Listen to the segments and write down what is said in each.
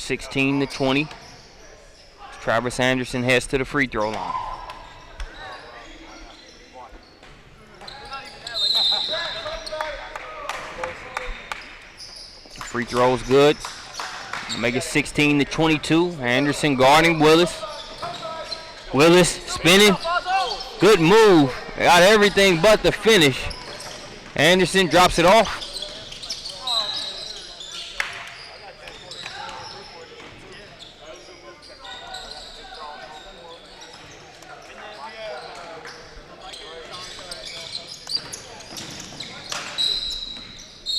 16-20. Travis Anderson heads to the free throw line. Free throw's good. Make it 16-22. Anderson guarding Willis. Willis spinning. Good move. Got everything but the finish. Anderson drops it off.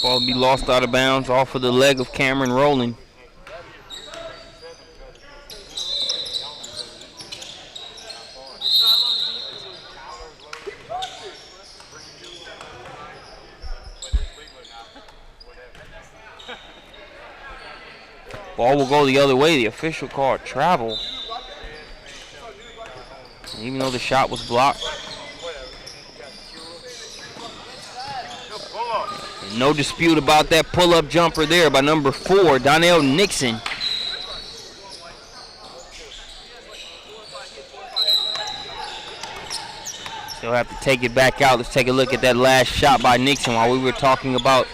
Ball will be lost out of bounds off of the leg of Cameron Rowland. Ball will go the other way. The official called travel. Even though the shot was blocked. No dispute about that pull-up jumper there by number 4, Donnell Nixon. Still have to take it back out. Let's take a look at that last shot by Nixon while we were talking about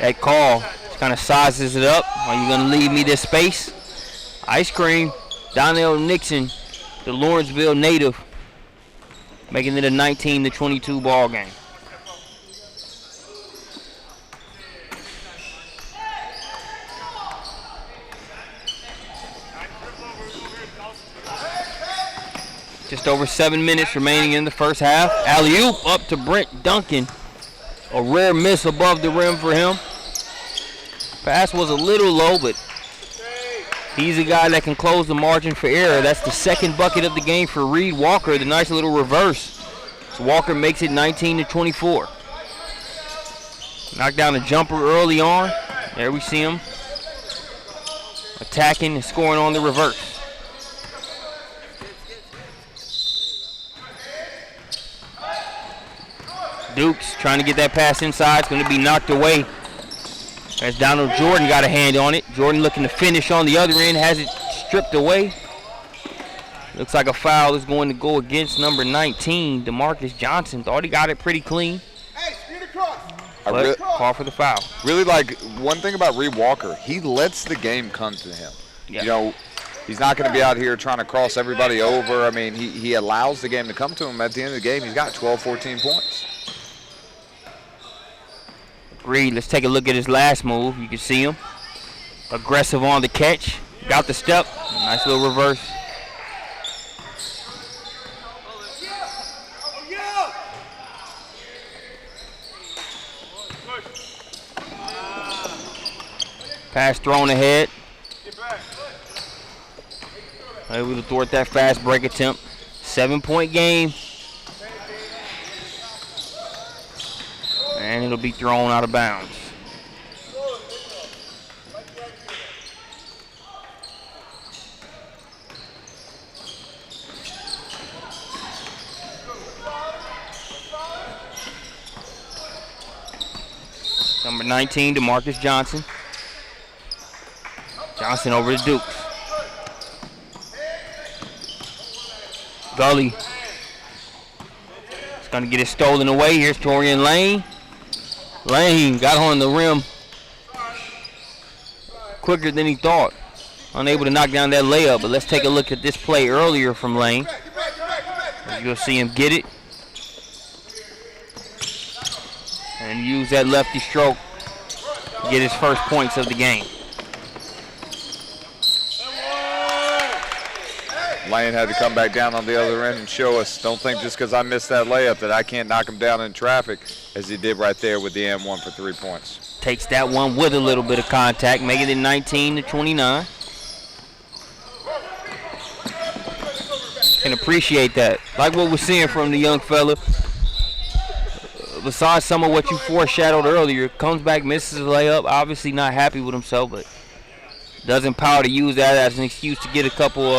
that call. Just kind of sizes it up. Are you going to leave me this space? Ice cream. Donnell Nixon, the Lawrenceville native, making it a 19-22 ball game. Just over 7 minutes remaining in the first half. Alley-oop up to Brent Duncan. A rare miss above the rim for him. Pass was a little low, but he's a guy that can close the margin for error. That's the second bucket of the game for Reed Walker. The nice little reverse. So Walker makes it 19-24. Knocked down a jumper early on. There we see him attacking and scoring on the reverse. Dukes trying to get that pass inside. It's going to be knocked away as Donald Jordan got a hand on it. Jordan looking to finish on the other end. Has it stripped away. Looks like a foul is going to go against number 19, DeMarcus Johnson. Thought he got it pretty clean. But call for the foul. Really like one thing about Reed Walker, he lets the game come to him. Yep. You know, he's not going to be out here trying to cross everybody over. I mean, he allows the game to come to him. At the end of the game, he's got 12, 14 points. Reed, let's take a look at his last move. You can see him. Aggressive on the catch. Got the step. Nice little reverse. Pass thrown ahead. Able to thwart that fast break attempt. 7-point game. And it'll be thrown out of bounds. Number 19, DeMarcus Johnson. Johnson over to Dukes. Gully. It's going to get it stolen away. Here's Torian Lane. Lane got on the rim quicker than he thought. Unable to knock down that layup, but let's take a look at this play earlier from Lane. You'll see him get it. And use that lefty stroke to get his first points of the game. Lane had to come back down on the other end and show us, don't think just because I missed that layup that I can't knock him down in traffic, as he did right there with the M1 for 3 points. Takes that one with a little bit of contact, making it 19-29. Can appreciate that. Like what we're seeing from the young fella. Besides some of what you foreshadowed earlier, comes back, misses a layup, obviously not happy with himself, but doesn't power to use that as an excuse to get a couple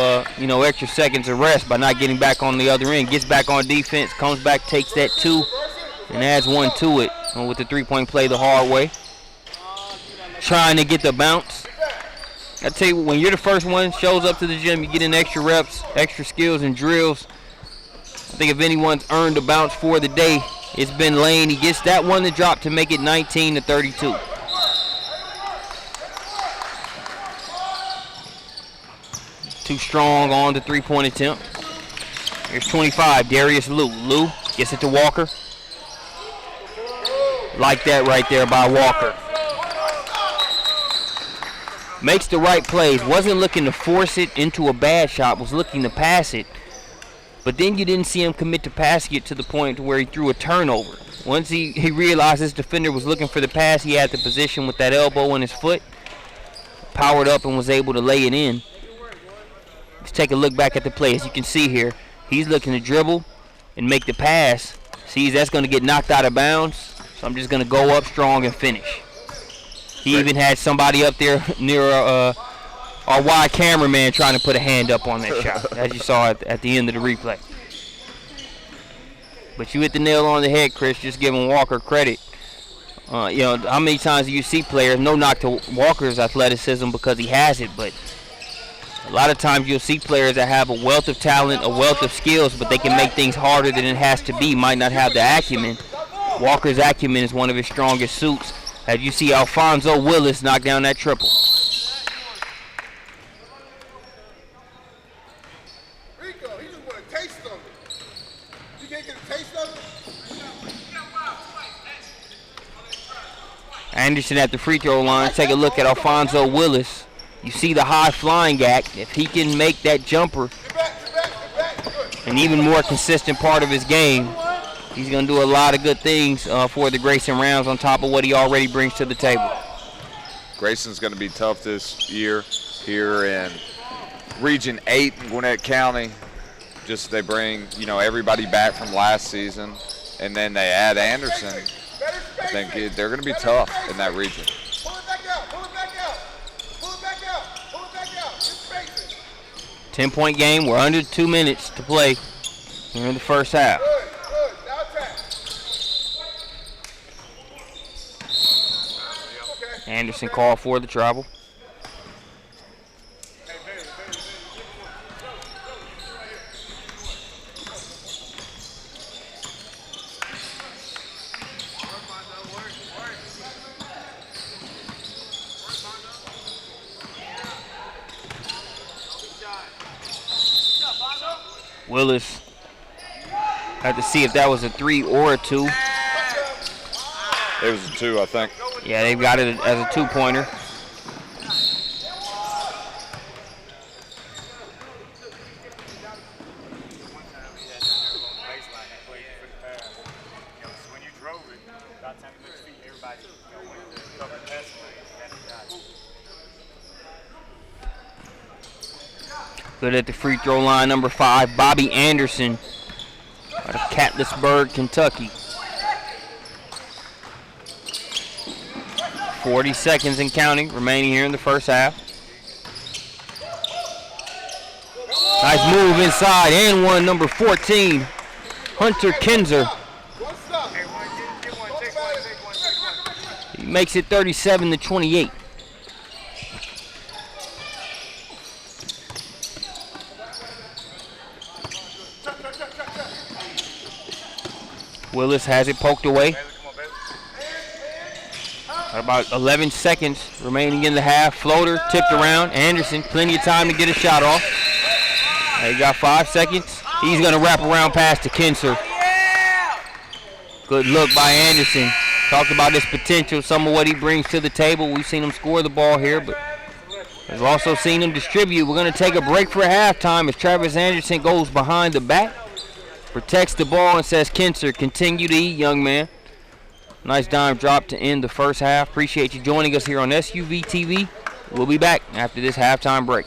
extra seconds of rest by not getting back on the other end. Gets back on defense, comes back, takes that 2, and adds 1 to it with the 3-point play the hard way. Trying to get the bounce. I tell you, when you're the first one shows up to the gym, you get in extra reps, extra skills and drills. I think if anyone's earned a bounce for the day, it's been Lane. He gets that one to drop to make it 19-32. Too strong on the three-point attempt. Here's 25, Darius Lou. Lou gets it to Walker. Like that right there by Walker. Makes the right plays. Wasn't looking to force it into a bad shot. Was looking to pass it. But then you didn't see him commit to passing it to the point where he threw a turnover. Once he realized his defender was looking for the pass, he had the position with that elbow in his foot. Powered up and was able to lay it in. Let's take a look back at the play. As you can see here, he's looking to dribble and make the pass. Sees that's going to get knocked out of bounds. So I'm just going to go up strong and finish. He even had somebody up there near our wide cameraman trying to put a hand up on that shot, as you saw at the end of the replay. But you hit the nail on the head, Chris, just giving Walker credit. You know, how many times do you see players, no knock to Walker's athleticism because he has it, but a lot of times you'll see players that have a wealth of talent, a wealth of skills, but they can make things harder than it has to be, might not have the acumen. Walker's acumen is one of his strongest suits. As you see Alfonso Willis knock down that triple. Rico, he just want a taste of it. You can't get a taste of it? Anderson at the free throw line. Take a look at Alfonso Willis. You see the high flying act. If he can make that jumper an even more consistent part of his game, he's going to do a lot of good things for the Grayson Rounds on top of what he already brings to the table. Grayson's going to be tough this year here in Region 8 in Gwinnett County. Just they bring, you know, everybody back from last season, and then they add Anderson. I think they're going to be tough in that region. Pull it back out, pull it back out, pull it back out, pull it back out. Get spaces. 10-point game. We're under 2 minutes to play here in the first half. Anderson called for the travel. Willis had to see if that was a 3 or a 2. It was a 2, I think. Yeah, they've got it as a 2-pointer. Good at the free throw line, number 5, Bobby Anderson out of Catlettsburg, Kentucky. 40 seconds and counting remaining here in the first half. Nice move inside and one, number 14, Hunter Kinzer. He makes it 37-28. Willis has it poked away. About 11 seconds remaining in the half. Floater tipped around. Anderson, plenty of time to get a shot off. He got 5 seconds. He's going to wrap around pass to Kinzer. Good look by Anderson. Talked about his potential, some of what he brings to the table. We've seen him score the ball here, but we've also seen him distribute. We're going to take a break for halftime as Travis Anderson goes behind the back, protects the ball, and says, Kinzer, continue to eat, young man. Nice dime drop to end the first half. Appreciate you joining us here on SUV TV. We'll be back after this halftime break.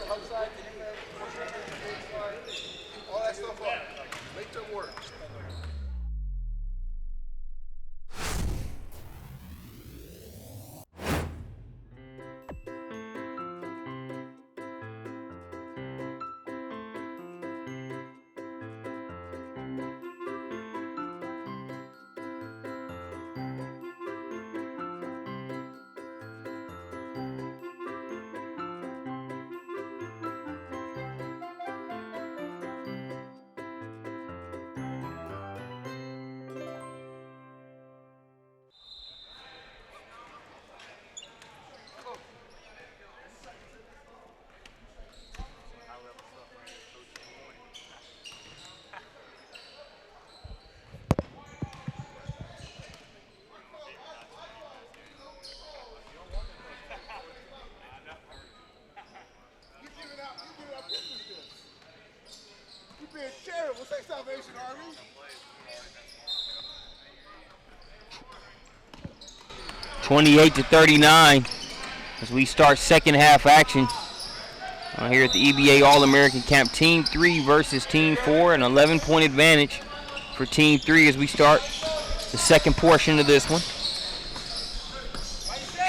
being charitable. Say Salvation Army. 28-39 as we start second half action. Here at the EBA All-American Camp, Team 3 versus Team 4, an 11-point advantage for Team 3 as we start the second portion of this one.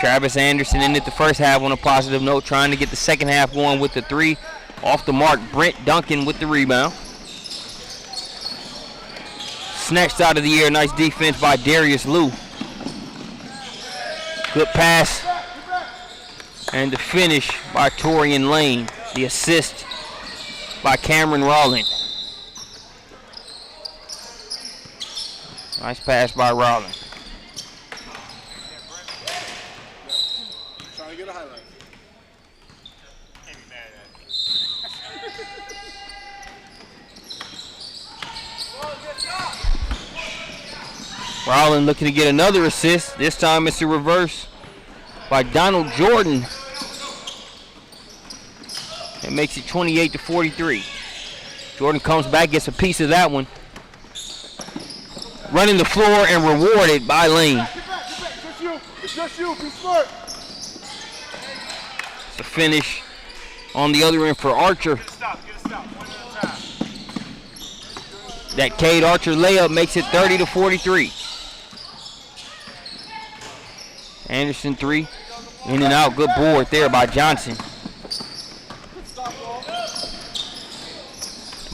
Travis Anderson ended the first half on a positive note, trying to get the second half going with the 3. Off the mark, Brent Duncan with the rebound. Snatched out of the air, nice defense by Darius Liu. Good pass. And the finish by Torian Lane. The assist by Cameron Rowland. Nice pass by Rowland. Trying to get a highlight. Rowland looking to get another assist. This time it's a reverse by Donald Jordan. It makes it 28-43. Jordan comes back, gets a piece of that one. Running the floor and rewarded by Lane. Get back. Just you. It's just you. Be smart. It's a finish on the other end for Archer. Get a stop. One at a time. That Cade Archer layup makes it 30-43. Anderson 3. In and out. Good board there by Johnson.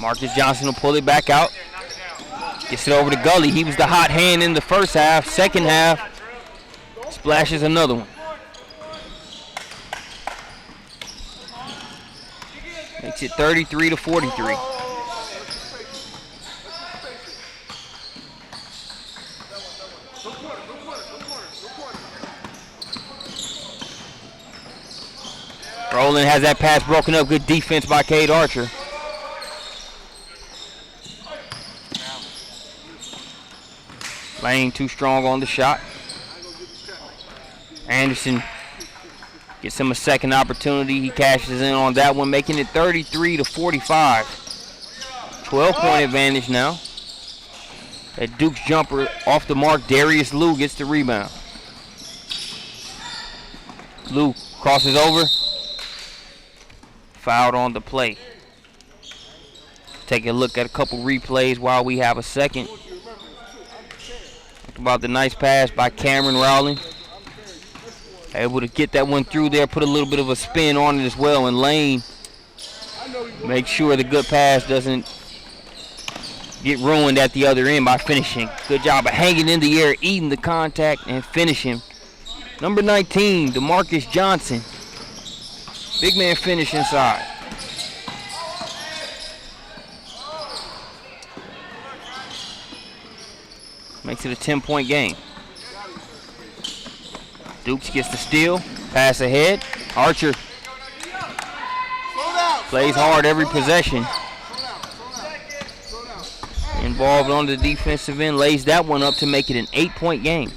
Marcus Johnson will pull it back out. Gets it over to Gully. He was the hot hand in the first half. Second half, splashes another one. Makes it 33-43. Rowland has that pass broken up. Good defense by Cade Archer. Lane too strong on the shot. Anderson gets him a second opportunity. He cashes in on that one, making it 33-45. 12-point advantage now. That Duke's jumper off the mark. Darius Liu gets the rebound. Liu crosses over. Fouled on the play. Take a look at a couple replays while we have a second. About the nice pass by Cameron Rowland. Able to get that one through there, put a little bit of a spin on it as well, and Lane make sure the good pass doesn't get ruined at the other end by finishing. Good job of hanging in the air, eating the contact, and finishing. Number 19, DeMarcus Johnson. Big man finish inside. Makes it a 10-point game. Dukes gets the steal. Pass ahead. Archer plays hard every possession. Involved on the defensive end. Lays that one up to make it an 8-point game.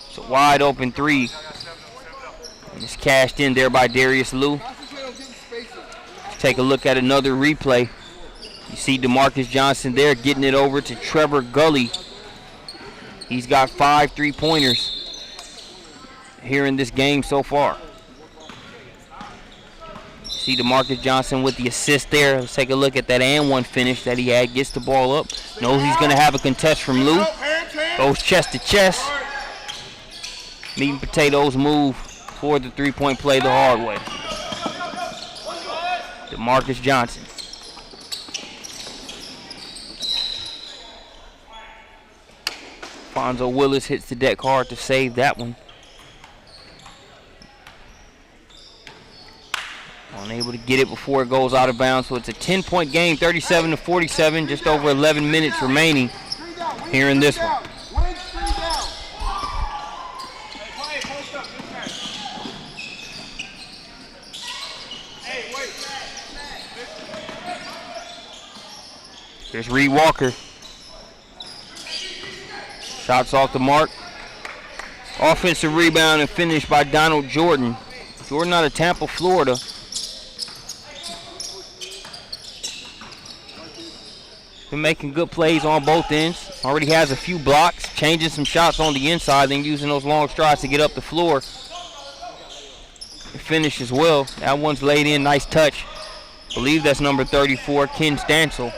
It's a wide open 3. And it's cashed in there by Darius Liu. Let's take a look at another replay. You see DeMarcus Johnson there getting it over to Trevor Gully. He's got 5 3-pointers here in this game so far. See DeMarcus Johnson with the assist there. Let's take a look at that and one finish that he had. Gets the ball up. Knows he's going to have a contest from Liu. Goes chest to chest. Meat and potatoes move for the 3-point play the hard way. DeMarcus Johnson. Fonzo Willis hits the deck hard to save that one. Unable to get it before it goes out of bounds, so it's a 10-point game, 37-47, just over 11 minutes remaining here in this one. Here's Reed Walker. Shots off the mark. Offensive rebound and finish by Donald Jordan. Jordan out of Tampa, Florida. Been making good plays on both ends. Already has a few blocks, changing some shots on the inside, then using those long strides to get up the floor. Finish as well. That one's laid in, nice touch. Believe that's number 34, Ken Stansel.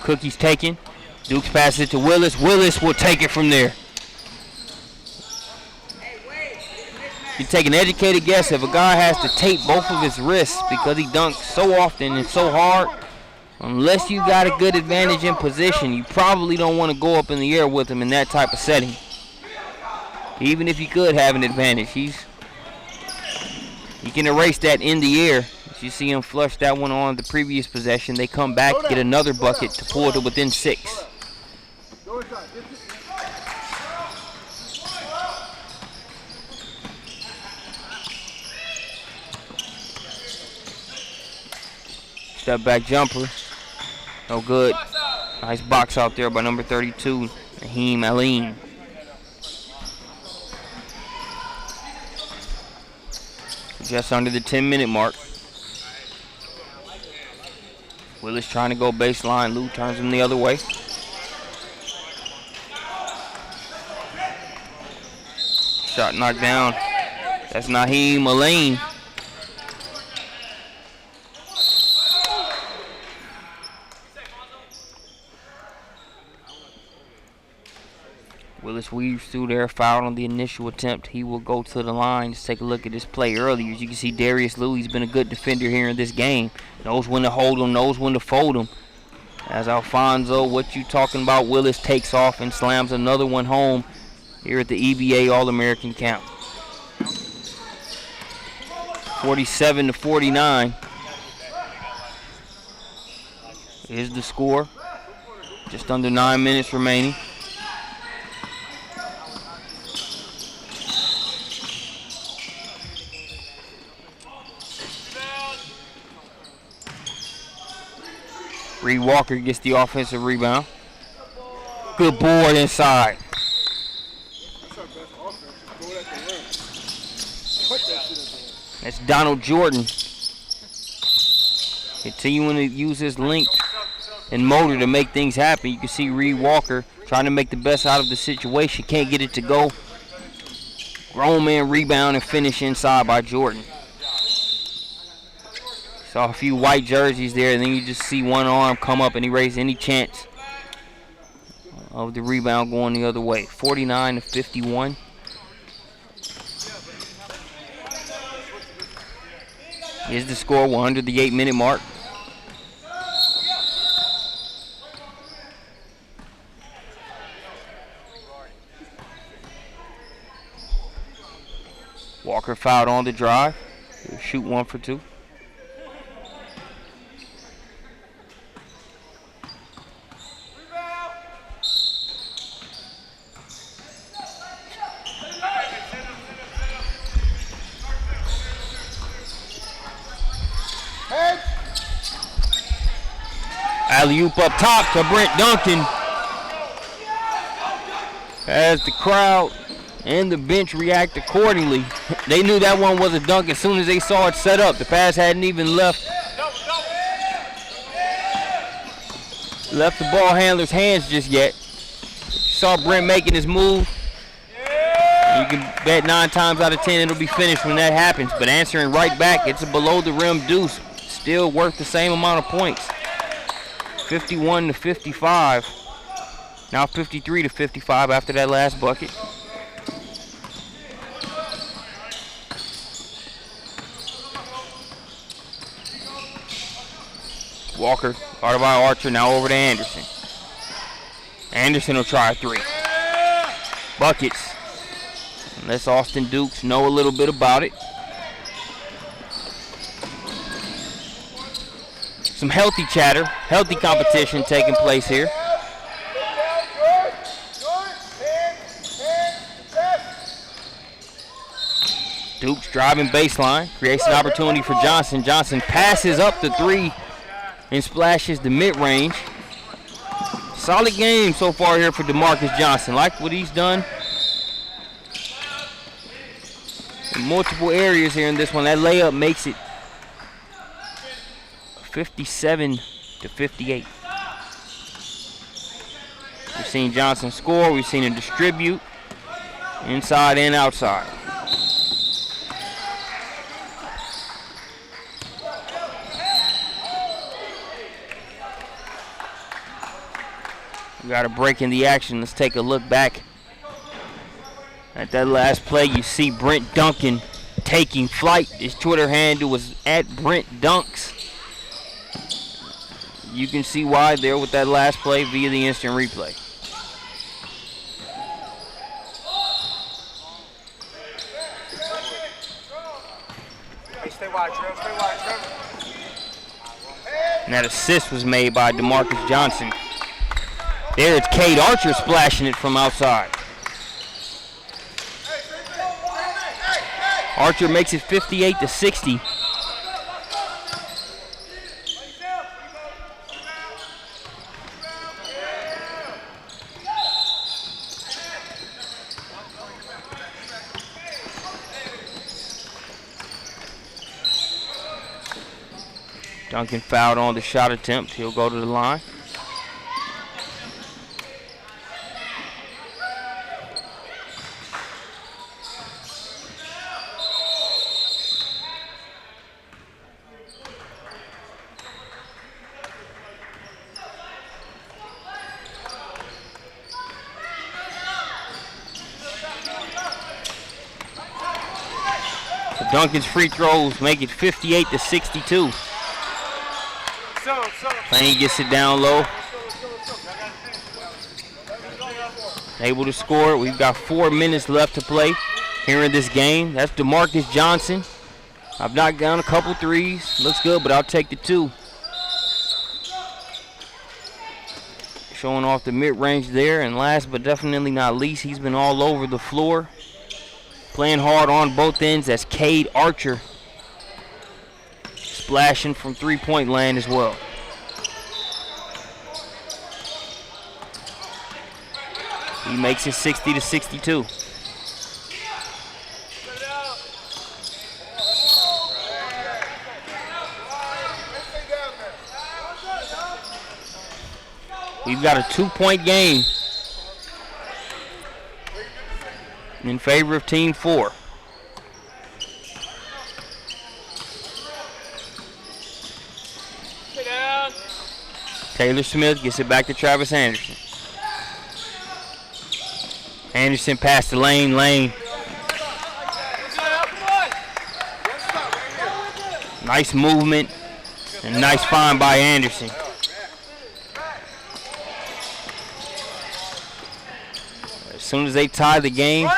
Cookie's taken. Dukes passes it to Willis. Willis will take it from there. You take an educated guess if a guy has to tape both of his wrists because he dunks so often and so hard. Unless you got a good advantage in position, you probably don't want to go up in the air with him in that type of setting. Even if you could have an advantage, he can erase that in the air. As you see him flush that one on the previous possession, they come back, get another bucket to pull to within 6. Step back jumper. No good. Nice box out there by number 32, Naheem Aline. Just under the 10-minute mark. Willis trying to go baseline. Lou turns him the other way. Shot knocked down. That's Naheem Aline. Willis weaves through there, fouled on the initial attempt. He will go to the line. Just take a look at this play earlier. As you can see, Darius Louie's been a good defender here in this game. Knows when to hold him, knows when to fold him. As Alfonso, what you talking about? Willis takes off and slams another one home here at the EBA All-American count. 47-49 is the score. Just under 9 minutes remaining. Reed Walker gets the offensive rebound. Good board inside. That's Donald Jordan. Continuing to use his length and motor to make things happen. You can see Reed Walker trying to make the best out of the situation. Can't get it to go. Grown man rebound and finish inside by Jordan. Saw a few white jerseys there, and then you just see one arm come up and erase any chance of the rebound going the other way. 49-51. Is the score. We're under the 8-minute mark. Walker fouled on the drive. He'll shoot 1 for 2. Alley-oop up top to Brent Duncan. As the crowd and the bench react accordingly. They knew that one was a dunk as soon as they saw it set up. The pass hadn't even left the ball handler's hands just yet. Saw Brent making his move. You can bet 9 times out of 10 it'll be finished when that happens. But answering right back, it's a below the rim deuce. Still worth the same amount of points. 51-55. Now 53-55 after that last bucket. Walker, guarded by Archer, now over to Anderson. Anderson will try a 3. Buckets. Unless Austin Dukes know a little bit about it. Some healthy chatter, healthy competition taking place here. Dukes driving baseline, creates an opportunity for Johnson. Johnson passes up the 3 and splashes the mid-range. Solid game so far here for DeMarcus Johnson. Like what he's done in multiple areas here in this one. That layup makes it 57-58. We've seen Johnson score. We've seen him distribute inside and outside. We got a break in the action. Let's take a look back at that last play. You see Brent Duncan taking flight. His Twitter handle was @BrentDunks. You can see why there with that last play via the instant replay. And that assist was made by DeMarcus Johnson. There it's Cade Archer splashing it from outside. Archer makes it 58-60. Duncan fouled on the shot attempt. He'll go to the line. Duncan's free throws make it 58-62. Payne gets it down low. Able to score. We've got 4 minutes left to play here in this game. That's DeMarcus Johnson. I've knocked down a couple threes. Looks good, but I'll take the 2. Showing off the mid-range there. And last but definitely not least, he's been all over the floor. Playing hard on both ends. That's Cade Archer. Splashing from three-point land as well. He makes it 60-62. We've got a 2-point game in favor of Team 4. Taylor Smith gets it back to Travis Anderson. Anderson past the lane. Nice movement and nice find by Anderson. As soon as they tie the game,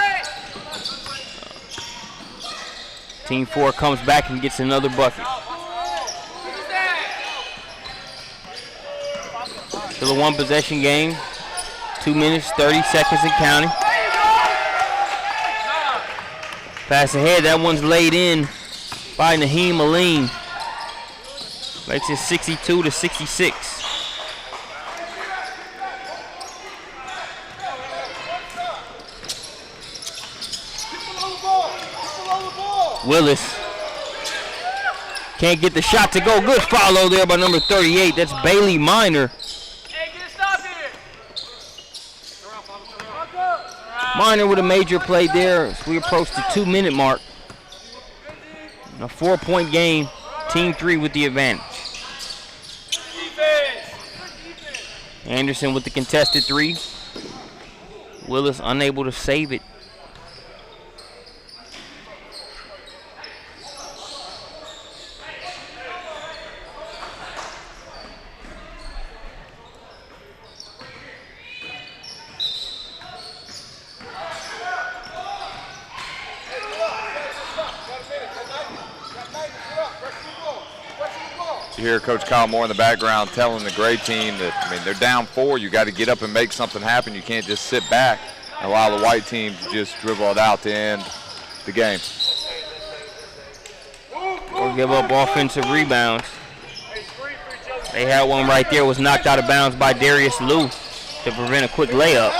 Team 4 comes back and gets another bucket. Still a 1-possession game. 2 minutes, 30 seconds and counting. Pass ahead, that one's laid in by Naheem Aline. Makes it 62-66. Willis can't get the shot to go. Good follow there by number 38. That's Bailey Minor. Minor with a major play there as we approach the 2-minute mark. A 4-point game. Team 3 with the advantage. Anderson with the contested 3. Willis unable to save it. You hear Coach Kyle Moore in the background telling the gray team that, I mean, they're down 4. You got to get up and make something happen. You can't just sit back and allow the white team to just dribble it out to end the game. Or give up offensive rebounds. They had one right there, was knocked out of bounds by Darius Liu. to prevent a quick layup.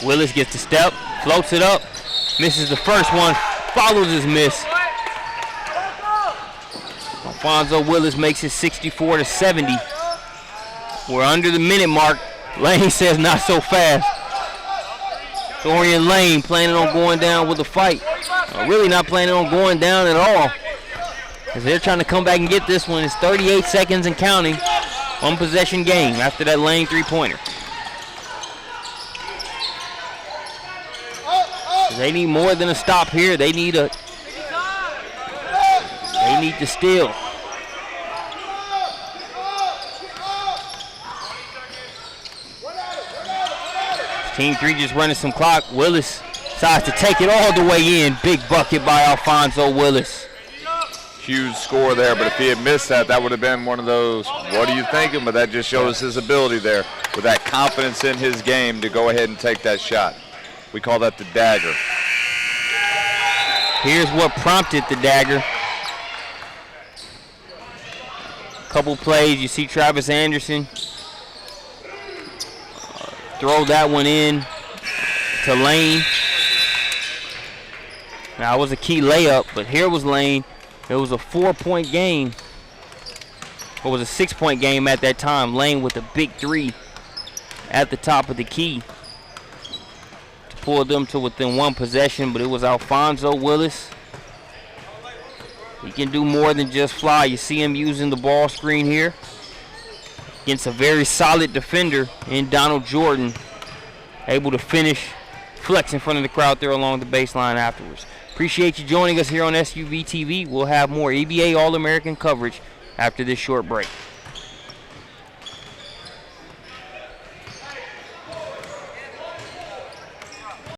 Willis gets the step, floats it up, misses the first one, follows his miss. Alfonso Willis makes it 64-70. We're under the minute mark. Lane says not so fast. Dorian Lane planning on going down with a fight. Really not planning on going down at all, because they're trying to come back and get this one. It's 38 seconds and counting. One possession game after that Lane three-pointer. They need more than a stop here. They need to steal. Team 3 just running some clock. Willis decides to take it all the way in. Big bucket by Alfonso Willis. Huge score there, but if he had missed that, that would have been one of those, what are you thinking? But that just shows his ability there with that confidence in his game to go ahead and take that shot. We call that the dagger. Here's what prompted the dagger. Couple plays, you see Travis Anderson throw that one in to Lane. Now it was a key layup, but here was Lane. It was a 4-point game. It was a 6-point game at that time. Lane with a big three at the top of the key to pull them to within one possession, but it was Alfonso Willis. He can do more than just fly. You see him using the ball screen here against a very solid defender in Donald Jordan, able to finish, flex in front of the crowd there along the baseline afterwards. Appreciate you joining us here on SUV TV. We'll have more EBA All-American coverage after this short break.